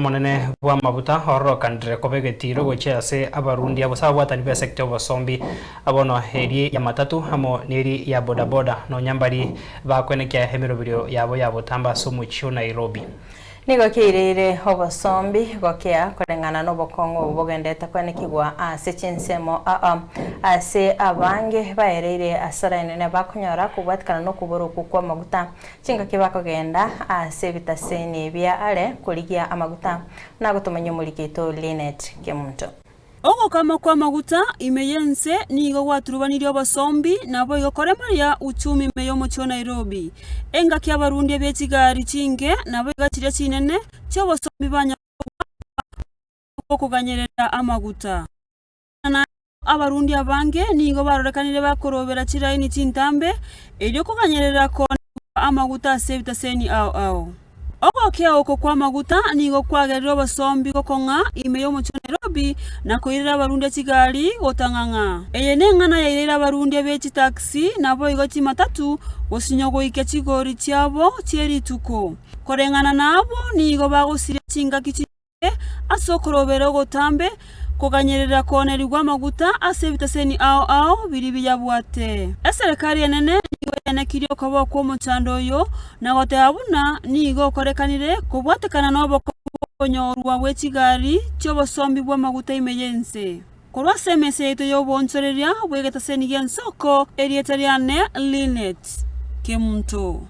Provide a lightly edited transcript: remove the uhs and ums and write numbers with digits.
monene bwa mabuta ororokandire kobegetiro gochase abarundi abo sabwatani be sector obosombi abono eri ya matatu hamo neri ya bodaboda no nyambari bakwenekia hemirobirio yabo tamba somucho Nairobi. Nigo kirire obosombi gokea korengana no bokongo bogendeta kwanekigwa ase chinsemo ase abange baereire asara nene bakunyora kubwatikana no kuboroku kwa maguta chinga kibakogenda ase bitaseni bya ale kuligia amaguta nagutumanya mulikito Linet Kemunto. Ogo kama kwa maguta imeyense nigo gwaturubaniryo basombi nabo igokoremaria uchumi meyo mucho Nairobi enga kya barundi betigari chinge nabo igachire chinene cyo basombi banya okuganyerera amaguta na abarundi abange nigo barorekanire bakorobera chiraini chintambe elyo kuganyerera ko amaguta sebitaseni ao Ogo kia oko kwa maguta nigo kwagerero basombi gokonga imeyo mucho Nairobi na koirira abarundi kigali gotanganga eyene ngana yairira abarundi beci taxi nabo igoti matatu gosinyogo ikechigori cyabo cyerituko korengana nabo nigo bagosire chinga kichike asokorobero gotambe kuganyerera konerirwa maguta asebitaseni ao biri biyabwate eserikali enene nigo kobo kwa muchando yo na gote abuna nigo korekanire kubwatekana nobo konyorwa bw'ekigari cyo bosombi bwa maguta imeyense korwa semese yeto yo bonsoreria bwegetaseni gensoko erietariane Linet Kemunto.